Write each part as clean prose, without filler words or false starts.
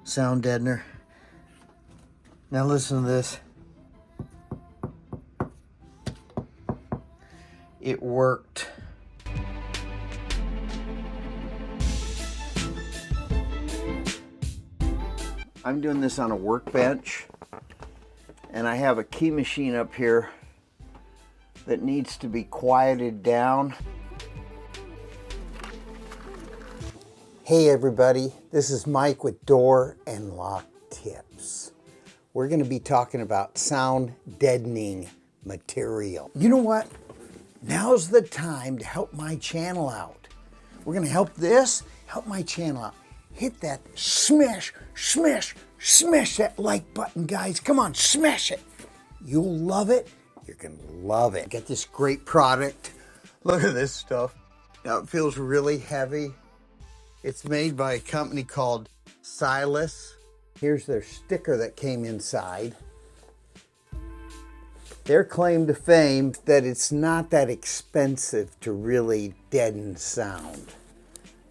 sound deadener. Now listen to this. It worked. I'm doing this on a workbench, and I have a key machine up here that needs to be quieted down. Hey everybody, this is Mike with Door and Lock Tips. We're going to be talking about sound deadening material. You know what? Now's the time to help my channel out. We're going to help my channel out. Hit that smash that like button, guys. Come on, smash it. You'll love it. You're going to love it. Got this great product. Look at this stuff. Now it feels really heavy. It's made by a company called SILESS. Here's their sticker that came inside. Their claim to fame that it's not that expensive to really deaden sound.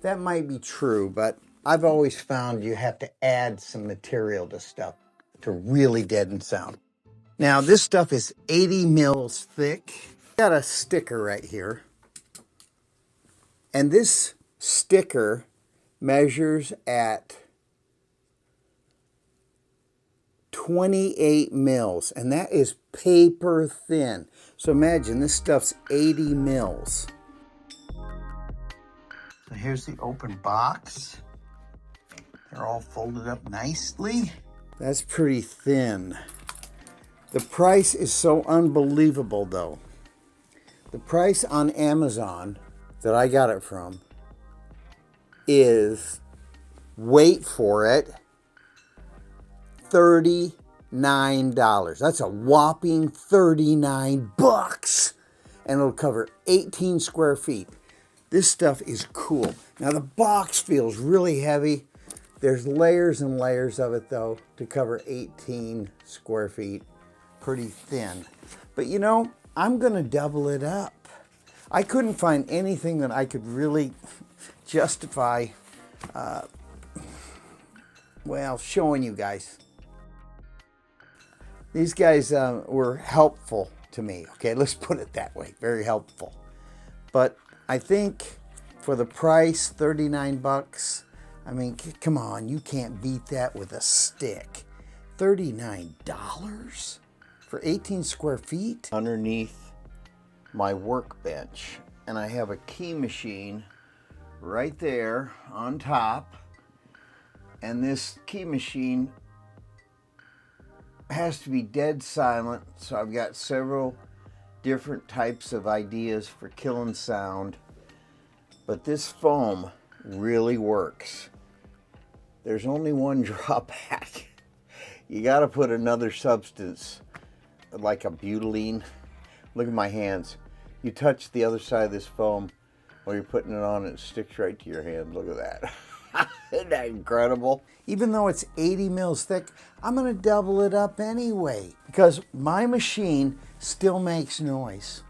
That might be true, but I've always found you have to add some material to stuff to really deaden sound. Now this stuff is 80 mils thick. Got a sticker right here. And this sticker measures at 28 mils, and that is paper thin. So imagine this stuff's 80 mils. So here's the open box. They're all folded up nicely. That's pretty thin. The price is so unbelievable though. The price on Amazon that I got it from is, wait for it, $39. That's a whopping 39 bucks. And it'll cover 18 square feet. This stuff is cool. Now the box feels really heavy. There's layers and layers of it though to cover 18 square feet. Pretty thin. But you know, I'm gonna double it up. I couldn't find anything that I could really justify, well, showing you guys. These guys were helpful to me. Okay, let's put it that way. Very helpful. But I think for the price, 39 bucks, I mean, come on, you can't beat that with a stick. $39 for 18 square feet? Underneath my workbench. And I have a key machine right there on top. And this key machine has to be dead silent. So I've got several different types of ideas for killing sound. But this foam really works. There's only one drawback. You got to put another substance like a butylene. Look at my hands. You touch the other side of this foam while you're putting it on, it sticks right to your hand. Look at that. Isn't that incredible? Even though it's 80 mils thick, I'm going to double it up anyway because my machine still makes noise.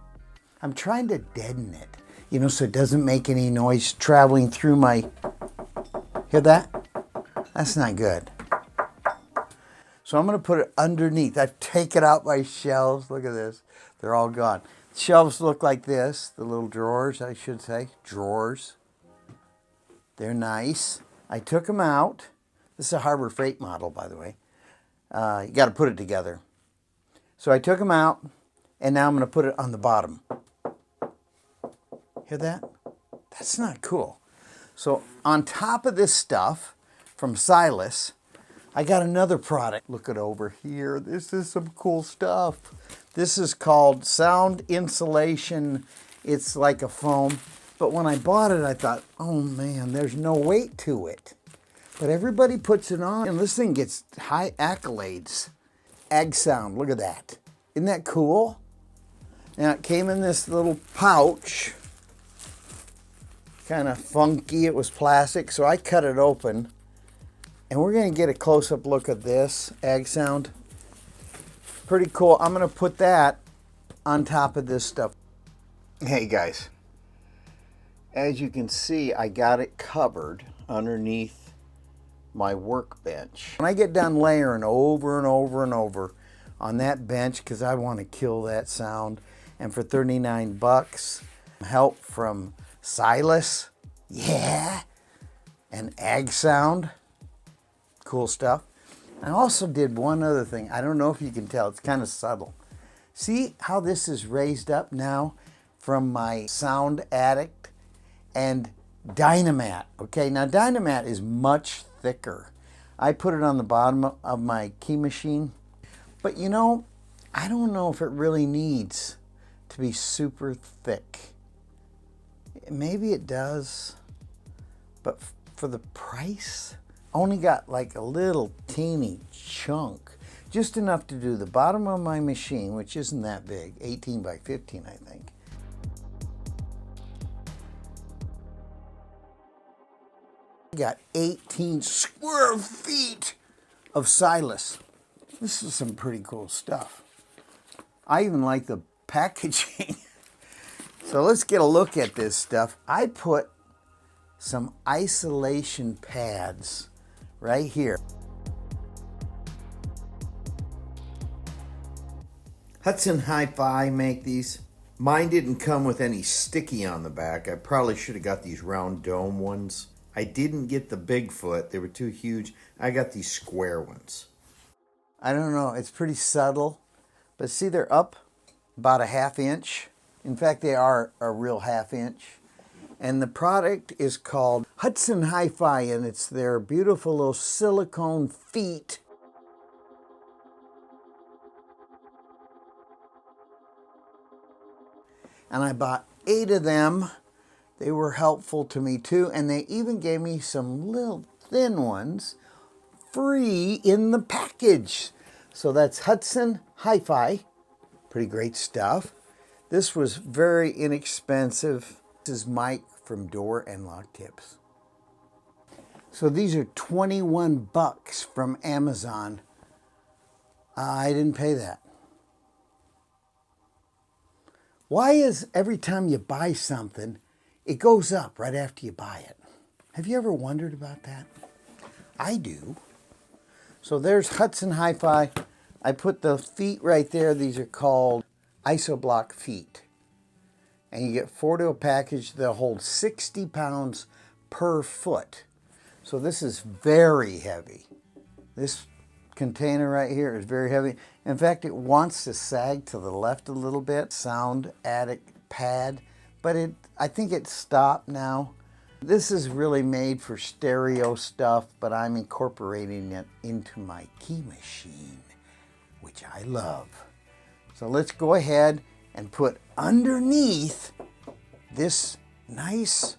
I'm trying to deaden it, you know, so it doesn't make any noise traveling through my... Hear that? That's not good. So I'm going to put it underneath. I've taken out my shelves. Look at this. They're all gone. Shelves look like this. The little drawers, I should say. Drawers. They're nice. I took them out. This is a Harbor Freight model, by the way. You got to put it together. So I took them out, and now I'm going to put it on the bottom. Hear that? That's not cool. So on top of this stuff from SILESS, I got another product. Look it over here. This is some cool stuff. This is called Sound Insulation. It's like a foam. But when I bought it, I thought, oh man, there's no weight to it. But everybody puts it on, and this thing gets high accolades. AggSound, look at that. Isn't that cool? Now it came in this little pouch. Kind of funky, it was plastic, so I cut it open. And we're gonna get a close-up look at this AggSound. Pretty cool. I'm gonna put that on top of this stuff. Hey guys, as you can see, I got it covered underneath my workbench. When I get done layering over and over and over on that bench, because I want to kill that sound, and for 39 bucks, help from SILESS, yeah, and AggSound, cool stuff. I also did one other thing. I don't know if you can tell, it's kind of subtle. See how this is raised up now from my Sound Addict and Dynamat. Okay, now Dynamat is much thicker. I put it on the bottom of my key machine, but you know, I don't know if it really needs to be super thick. Maybe it does, but for the price, I only got like a little teeny chunk, just enough to do the bottom of my machine, which isn't that big, 18 by 15, I think. I got 18 square feet of SILESS. This is some pretty cool stuff. I even like the packaging. So let's get a look at this stuff. I put some isolation pads right here. Hudson Hi-Fi make these. Mine didn't come with any sticky on the back. I probably should have got these round dome ones. I didn't get the Bigfoot. They were too huge. I got these square ones. I don't know. It's pretty subtle. But see, they're up about a ½ inch. In fact, they are a real ½ inch. And the product is called Hudson Hi-Fi, and it's their beautiful little silicone feet. And I bought 8 of them. They were helpful to me too, and they even gave me some little thin ones free in the package. So that's Hudson Hi-Fi. Pretty great stuff. This was very inexpensive. This is Mike from Door and Locktips. So these are 21 bucks from Amazon. I didn't pay that. Why is every time you buy something, it goes up right after you buy it? Have you ever wondered about that? I do. So there's Hudson Hi-Fi. I put the feet right there. These are called Isoblock feet. And you get 4 to a package. They'll hold 60 pounds per foot. So this is very heavy. This container right here is very heavy. In fact, it wants to sag to the left a little bit. Sound Addict pad, but I think it's stopped now. This is really made for stereo stuff, but I'm incorporating it into my key machine, which I love. So let's go ahead and put underneath this nice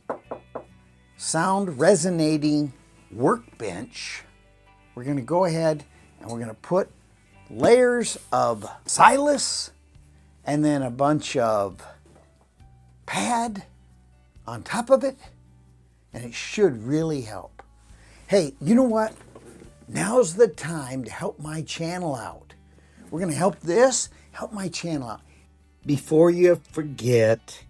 sound resonating workbench. We're going to go ahead and we're going to put layers of SILESS and then a bunch of pad on top of it, and it should really help. Hey, you know what? Now's the time to help my channel out. We're going to help my channel out. Before you forget,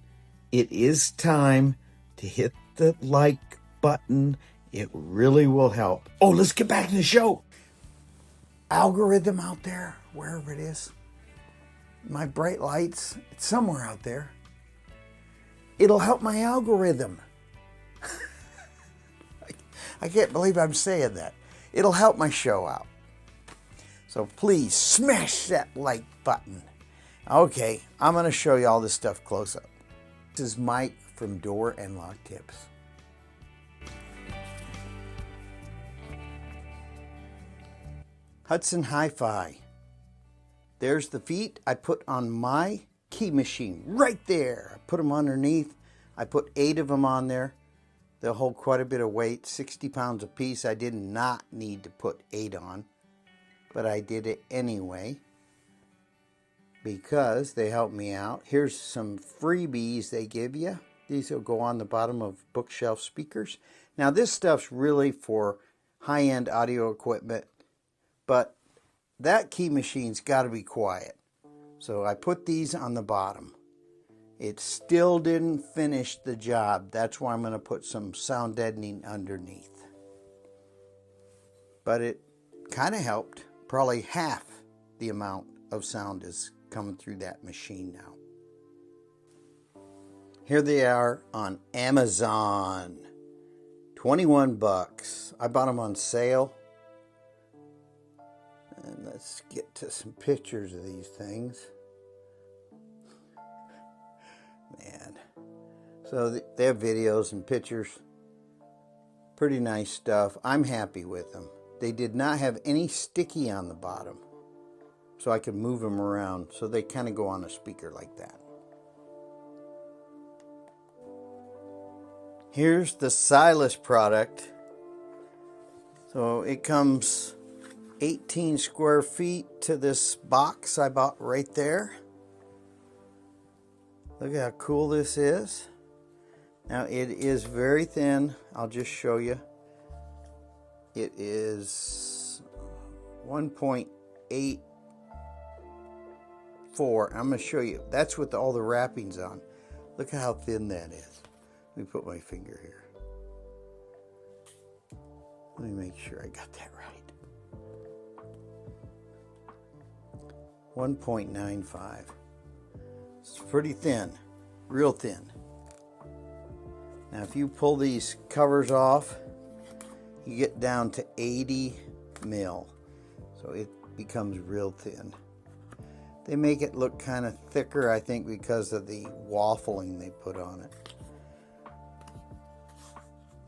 it is time to hit the like button. It really will help. Oh, let's get back to the show. Algorithm out there, wherever it is. My bright lights, it's somewhere out there. It'll help my algorithm. I can't believe I'm saying that. It'll help my show out. So please smash that like button. Okay, I'm going to show you all this stuff close up. This is Mike from Door and Locktips. Hudson Hi-Fi. There's the feet I put on my key machine right there. I put them underneath. I put 8 of them on there. They'll hold quite a bit of weight, 60 pounds a piece. I did not need to put 8 on, but I did it anyway because they helped me out. Here's some freebies they give you. These will go on the bottom of bookshelf speakers. Now this stuff's really for high-end audio equipment, but that key machine's got to be quiet. So I put these on the bottom. It still didn't finish the job. That's why I'm going to put some sound deadening underneath. but it kind of helped. Probably half the amount of sound is coming through that machine now. Here they are on Amazon. 21 bucks. I bought them on sale. And let's get to some pictures of these things. Man. So they have videos and pictures. Pretty nice stuff. I'm happy with them. They did not have any sticky on the bottom, so I could move them around. So they kind of go on a speaker like that. Here's the SILESS product. So it comes 18 square feet to this box I bought right there. Look at how cool this is. Now it is very thin. I'll just show you. It is 1.84. I'm going to show you. That's with all the wrappings on. Look at how thin that is. Let me put my finger here. Let me make sure I got that right. 1.95. It's pretty thin, real thin. Now if you pull these covers off, you get down to 80 mil. So it becomes real thin. They make it look kind of thicker, I think, because of the waffling they put on it.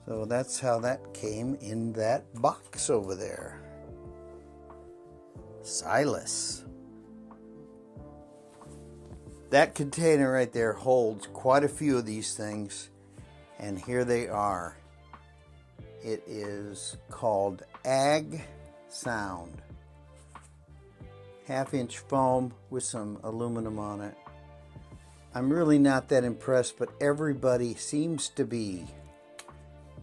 So that's how that came in that box over there. SILESS. That container right there holds quite a few of these things, and here they are. It is called AggSound. 1/2-inch foam with some aluminum on it. I'm really not that impressed, but everybody seems to be.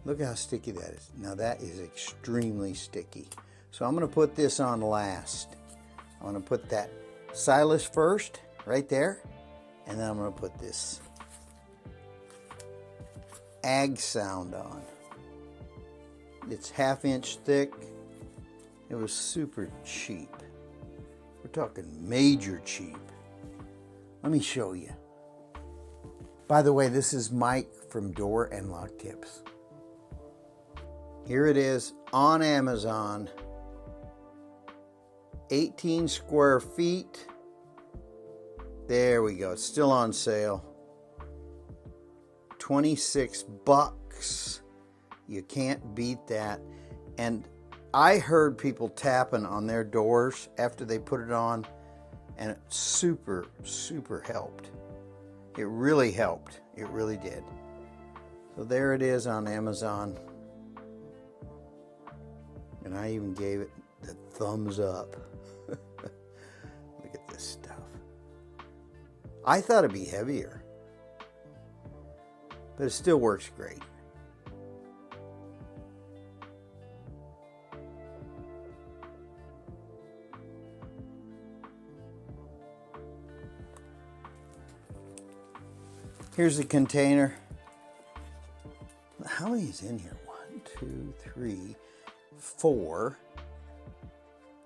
Look how sticky that is. Now that is extremely sticky. So I'm going to put this on last. I'm going to put that SILESS first, right there. And then I'm going to put this AggSound on. It's 1/2-inch thick. It was super cheap. We're talking major cheap. Let me show you. By the way, this is Mike from Door and Lock Tips. Here it is on Amazon. 18 square feet. There we go. It's still on sale. 26 bucks. You can't beat that. And I heard people tapping on their doors after they put it on, and it super helped. It really helped. It really did. So there it is on Amazon. And I even gave it the thumbs up. Look at this stuff. I thought it'd be heavier, but it still works great. Here's the container. How many is in here? 1, 2, 3, 4,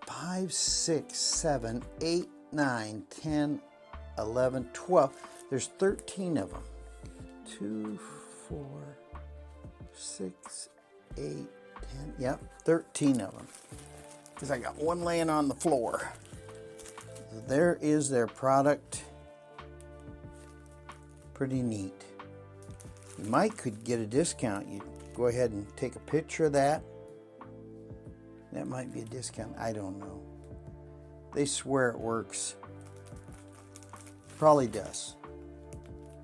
5, 6, 7, 8, 9, 10, 11, 12. There's 13 of them. 2, 4, 6, 8, 10. Yep, 13 of them. Because I got one laying on the floor. So there is their product. Pretty neat. You might could get a discount. You go ahead and take a picture of that. That might be a discount. I don't know. They swear it works. Probably does.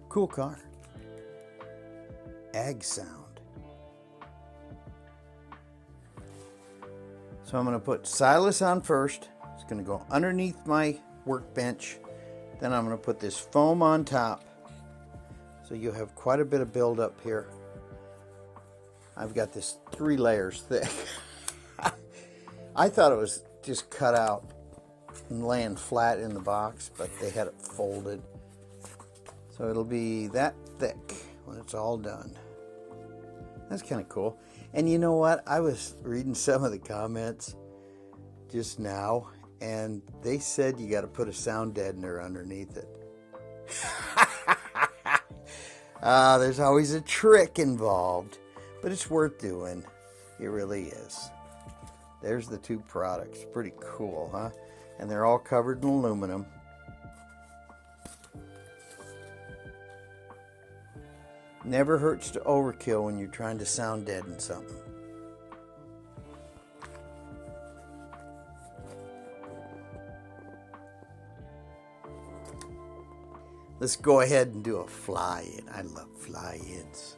Cool car. AggSound. So I'm going to put SILESS on first. It's going to go underneath my workbench. Then I'm going to put this foam on top. So you'll have quite a bit of buildup here. I've got this 3 layers thick. I thought it was just cut out and laying flat in the box, but they had it folded. So it'll be that thick when it's all done. That's kind of cool. And you know what? I was reading some of the comments just now, and they said you got to put a sound deadener underneath it. There's always a trick involved, but it's worth doing. It really is. There's the two products. Pretty cool, huh? And they're all covered in aluminum. Never hurts to overkill when you're trying to sound deaden something. Let's go ahead and do a fly-in. I love fly-ins.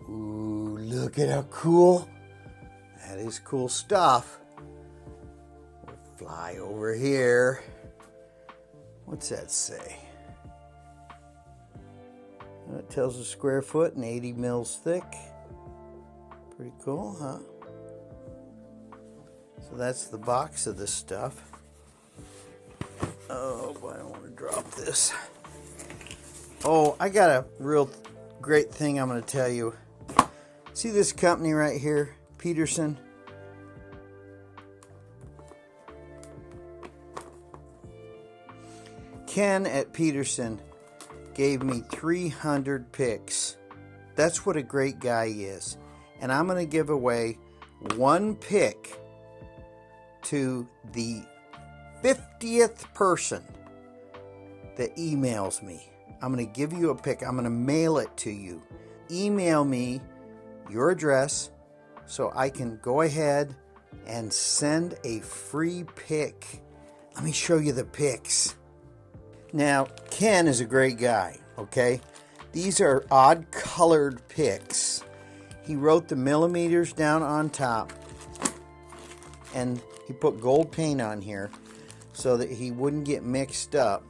Ooh, look at how cool. That is cool stuff. We'll fly over here. What's that say? It tells us square foot and 80 mils thick. Pretty cool, huh? So that's the box of this stuff. Oh, boy, I don't want to drop this. Oh, I got a real great thing I'm going to tell you. See this company right here, Peterson? Ken at Peterson gave me 300 picks. That's what a great guy is. And I'm going to give away one pick to the 50th person that emails me. I'm going to give you a pick. I'm going to mail it to you. Email me your address so I can go ahead and send a free pick. Let me show you the picks. Now, Ken is a great guy, okay? These are odd colored picks. He wrote the millimeters down on top, and he put gold paint on here so that he wouldn't get mixed up.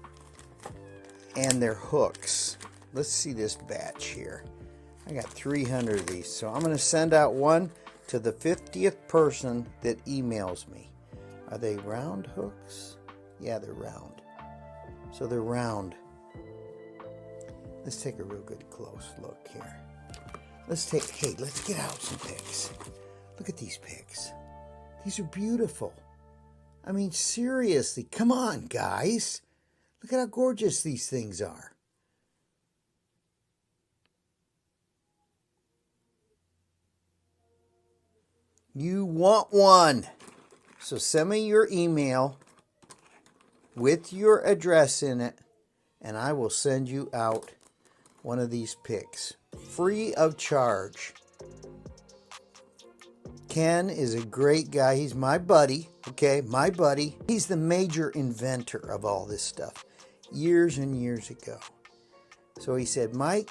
And they're hooks. Let's see this batch here. I got 300 of these, so I'm going to send out one to the 50th person that emails me. Are they round hooks? Yeah, they're round. So they're round. Let's take a real good close look here. Let's get out some picks. Look at these picks. These are beautiful. I mean, seriously, come on, guys. Look at how gorgeous these things are. You want one. So send me your email with your address in it, and I will send you out one of these picks. Free of charge. Ken is a great guy. He's my buddy, okay? My buddy. He's the major inventor of all this stuff years and years ago. So he said, Mike,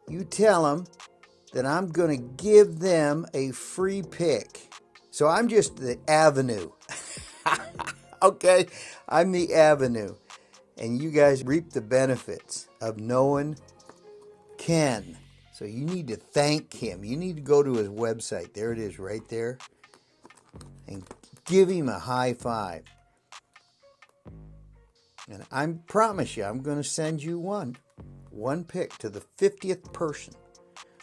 you tell him that I'm going to give them a free pick. So I'm just the avenue. Okay? I'm the avenue. And you guys reap the benefits of knowing Ken. So you need to thank him. You need to go to his website. There it is right there. And give him a high five. And I promise you, I'm going to send you one pick to the 50th person.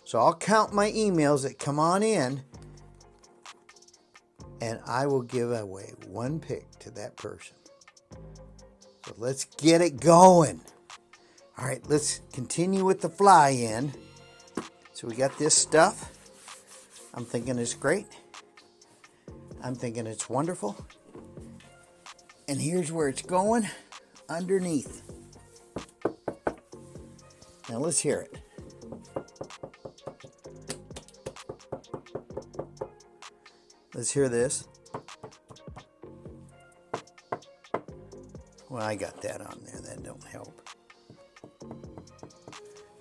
So I'll count my emails that come on in, and I will give away one pick to that person. So let's get it going. All right, let's continue with the fly-in. So we got this stuff. I'm thinking it's great. I'm thinking it's wonderful. And here's where it's going, underneath. Now let's hear it. Let's hear this. Well, I got that on there. That don't help.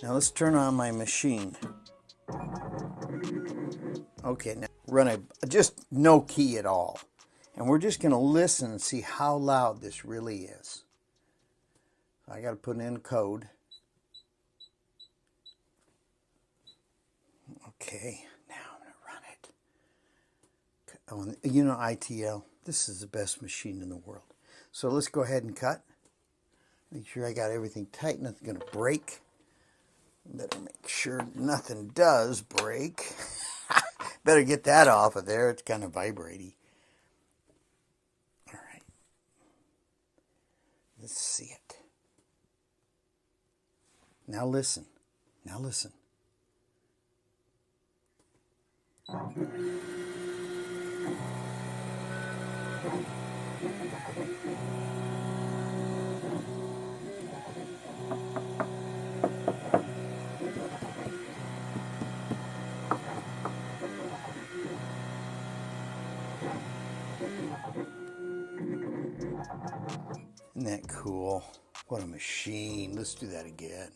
Now let's turn on my machine. Okay, now run just no key at all. And we're just going to listen and see how loud this really is. I got to put in code. Okay, now I'm going to run it. Oh, you know ITL, this is the best machine in the world. So let's go ahead and cut. Make sure I got everything tight, nothing's going to break. Better make sure nothing does break. Better get that off of there. It's kind of vibrating. All right. Let's see it. Now listen. Now listen. Isn't that cool? What a machine. Let's do that again.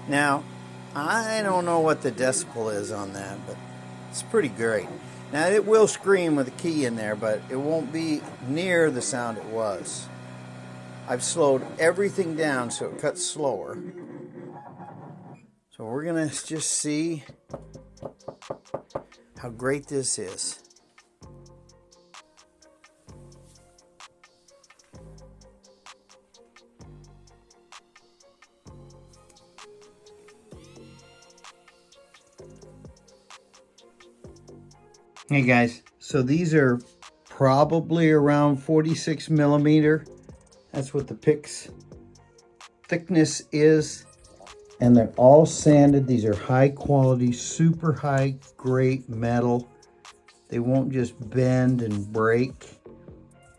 Now, I don't know what the decibel is on that, but it's pretty great. Now, it will scream with a key in there, but it won't be near the sound it was. I've slowed everything down so it cuts slower. So we're going to just see how great this is. Hey guys, so these are probably around 46 millimeter. That's what the pick's thickness is. And they're all sanded. These are high quality, super high grade metal. They won't just bend and break.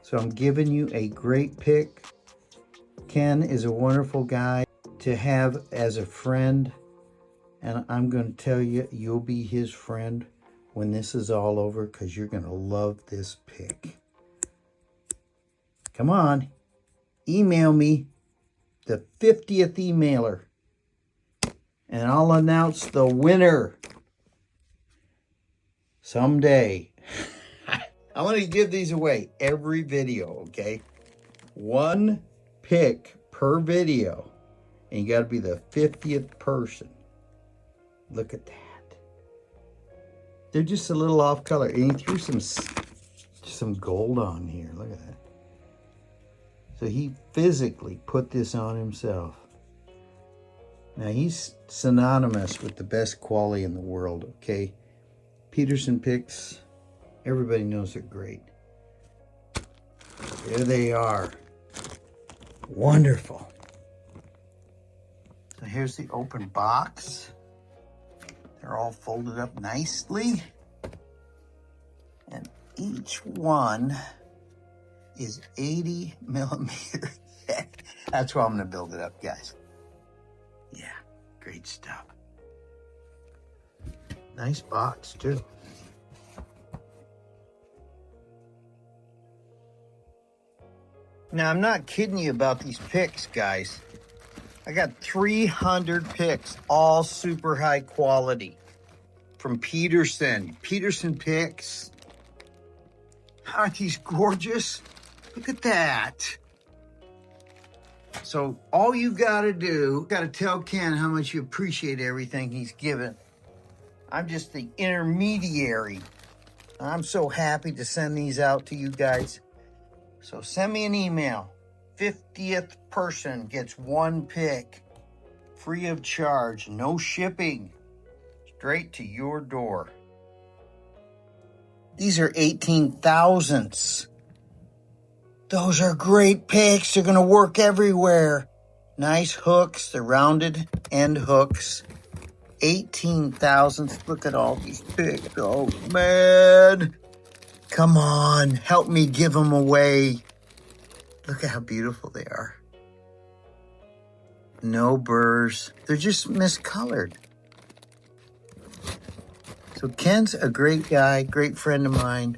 So I'm giving you a great pick. Ken is a wonderful guy to have as a friend. And I'm going to tell you, you'll be his friend when this is all over, because you're going to love this pick. Come on, email me, the 50th emailer, and I'll announce the winner someday. I'm going to give these away every video, okay? One pick per video, and you got to be the 50th person. Look at that. They're just a little off color. And he threw some gold on here. Look at that. So he physically put this on himself. Now he's synonymous with the best quality in the world, okay? Peterson picks, everybody knows they're great. There they are. Wonderful. So here's the open box. They're all folded up nicely. And each one is 80 millimeter thick. That's why I'm gonna build it up, guys. Yeah, great stuff. Nice box too. Now, I'm not kidding you about these picks, guys. I got 300 picks, all super high quality from Peterson. Peterson picks. Aren't these gorgeous? Look at that. So all you gotta do, gotta tell Ken how much you appreciate everything he's given. I'm just the intermediary. I'm so happy to send these out to you guys. So send me an email. 50th person gets one pick, free of charge, no shipping, straight to your door. These are 18,000ths. Those are great picks. They're gonna work everywhere. Nice hooks, the rounded end hooks. 18,000ths. Look at all these picks. Oh man. Come on, help me give them away. Look at how beautiful they are. No burrs. They're just miscolored. So Ken's a great guy, great friend of mine,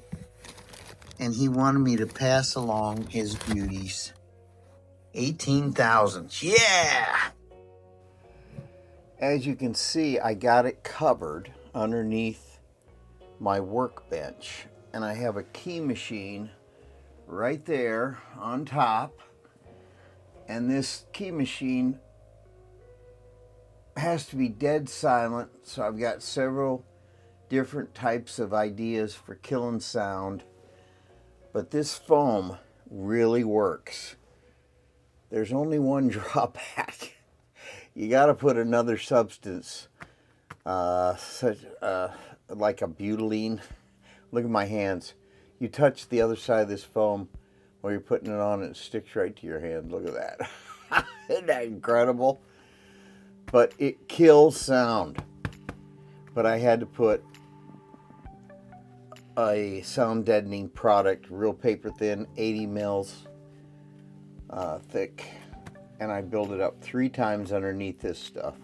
and he wanted me to pass along his beauties. 18,000. Yeah! As you can see, I got it covered underneath my workbench, and I have a key machine right there on top, and this key machine has to be dead silent, so I've got several different types of ideas for killing sound, but this foam really works. There's only one drawback. you got to put another substance, like a butylene. Look at my hands. You touch the other side of this foam while you're putting it on, and it sticks right to your hand. Look at that. Isn't that incredible? But it kills sound. But I had to put a sound deadening product, real paper thin, 80 mils thick, and I build it up 3 times underneath this stuff.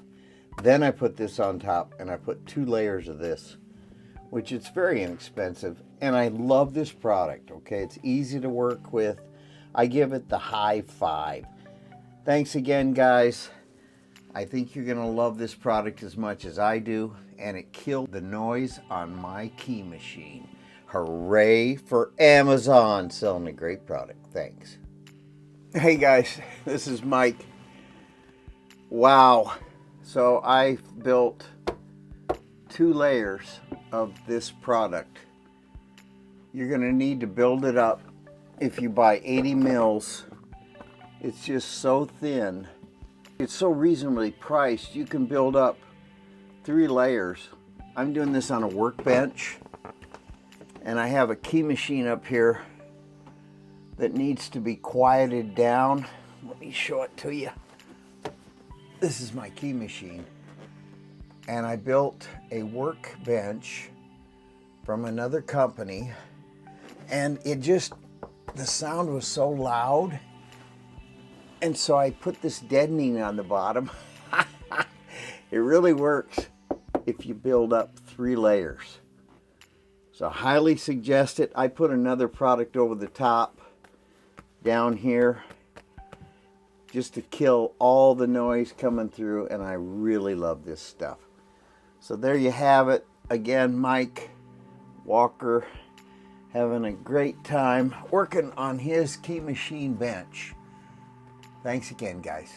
Then I put this on top, and I put 2 layers of this, which it's very inexpensive, and I love this product. Okay, it's easy to work with. I give it the high 5. Thanks again, guys. I think you're gonna love this product as much as I do, and it killed the noise on my key machine. Hooray for Amazon, selling a great product. Thanks. Hey guys, this is Mike. Wow. So I built 2 layers of this product. You're going to need to build it up. If you buy 80 mils, it's just so thin. It's so reasonably priced. You can build up 3 layers. I'm doing this on a Workbench, and I have a key machine up here that needs to be quieted down. Let me show it to you. This is my key machine, and I built a Workbench from another company, and the sound was so loud, and so I put this deadening on the bottom. It really works if you build up 3 layers. So highly suggest it. I put another product over the top down here just to kill all the noise coming through, and I really love this stuff. So there you have it. Again, Mike Walker having a great time working on his key machine bench. Thanks again, guys.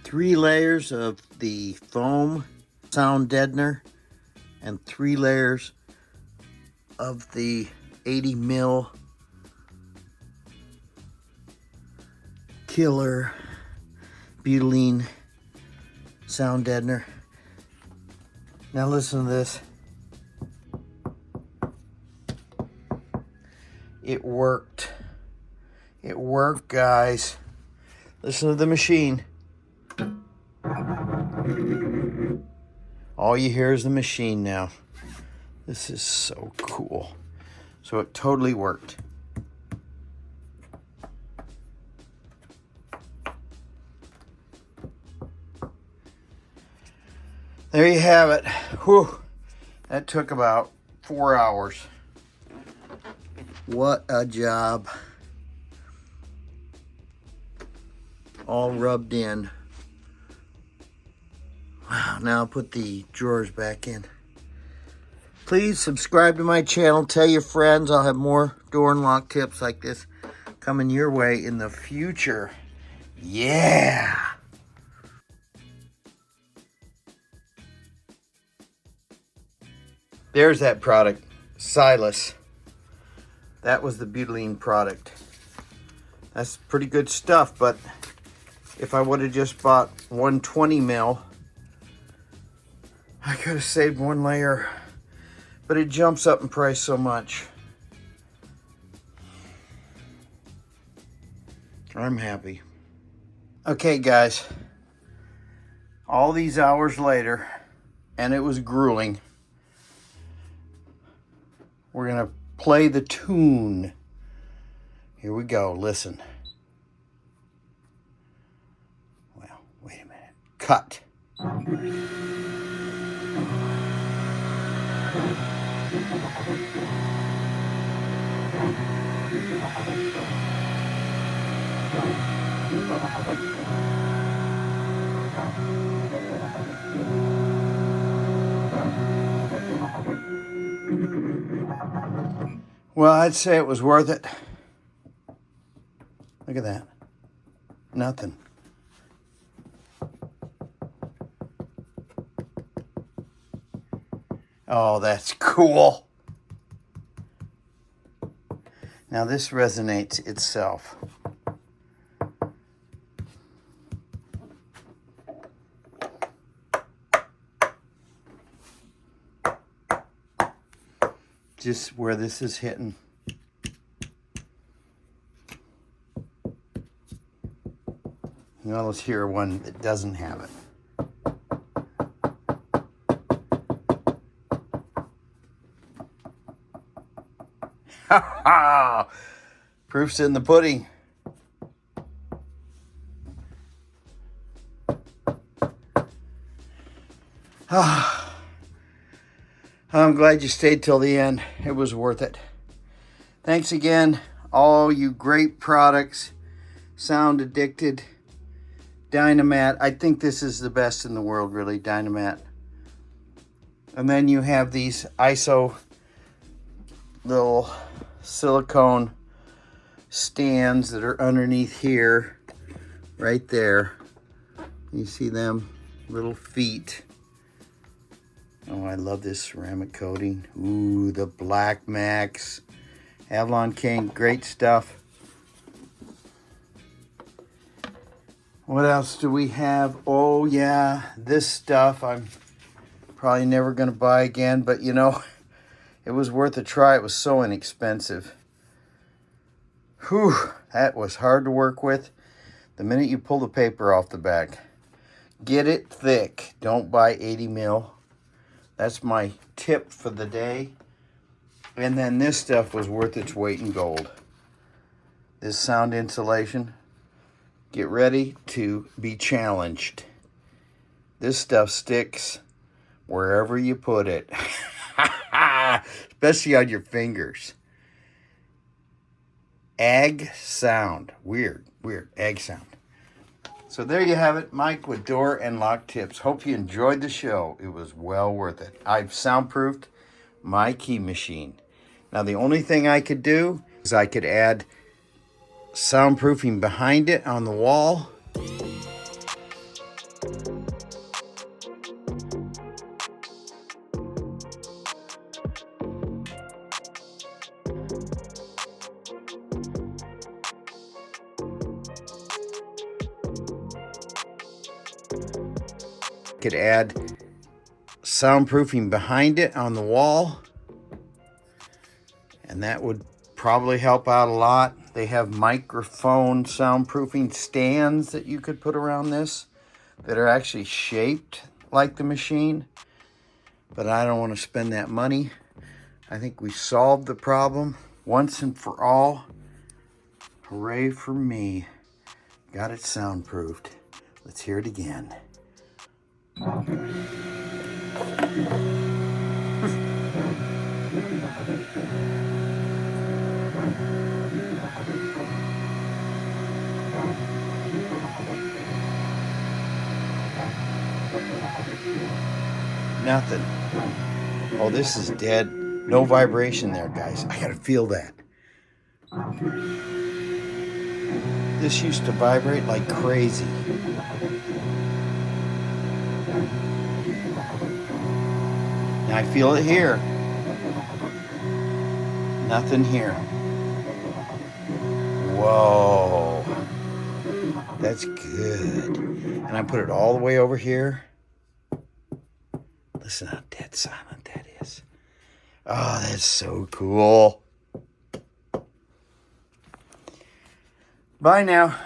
Three layers of the foam sound deadener and 3 layers of the 80 mil killer butylene sound deadener. Now listen to this. It worked. It worked, guys. Listen to the machine. All you hear is the machine now. This is so cool. So it totally worked. There you have it. Whew. That took about 4 hours. What a job. All rubbed in. Wow, now I'll put the drawers back in. Please subscribe to my channel. Tell your friends. I'll have more door and lock tips like this coming your way in the future. Yeah! There's that product, SILESS. That was the butylene product. That's pretty good stuff, but if I would have just bought 120 mil, I could have saved one layer, but it jumps up in price so much. I'm happy. Okay, guys, all these hours later, and it was grueling, we're gonna play the tune. Here we go, listen. Well, wait a minute. Cut. Well, I'd say it was worth it. Look at that. Nothing. Oh, that's cool. Now this resonates itself. Just where this is hitting. Now let's hear one that doesn't have it. Ha ha! Proof's in the pudding. I'm glad you stayed till the end. It was worth it. Thanks again, all you great products. Sound Addicted, Dynamat. I think this is the best in the world, really, Dynamat. And then you have these ISO little silicone stands that are underneath here, right there. You see them little feet. Oh, I love this ceramic coating. Ooh, the Black Max. Avalon King, great stuff. What else do we have? Oh yeah, this stuff I'm probably never gonna buy again, but you know, it was worth a try. It was so inexpensive. Whew, that was hard to work with. The minute you pull the paper off the back. Get it thick. Don't buy 80 mil. That's my tip for the day. And then this stuff was worth its weight in gold. This sound insulation. Get ready to be challenged. This stuff sticks wherever you put it. Especially on your fingers. AggSound. Weird. AggSound. So there you have it, Mike with Door and Lock Tips. Hope you enjoyed the show. It was well worth it. I've soundproofed my key machine. Now the only thing I could do is I could add soundproofing behind it on the wall. Could add soundproofing behind it on the wall, and that would probably help out a lot. They have microphone soundproofing stands that you could put around this that are actually shaped like the machine, but I don't want to spend that money. I think we solved the problem once and for all. Hooray for me. Got it soundproofed. Let's hear it again. Nothing. Oh, this is dead. No vibration there, guys. I gotta feel that. This used to vibrate like crazy. Now I feel it here. Nothing here. Whoa. That's good. And I put it all the way over here. Listen how dead silent that is. Oh, that's so cool. Bye now.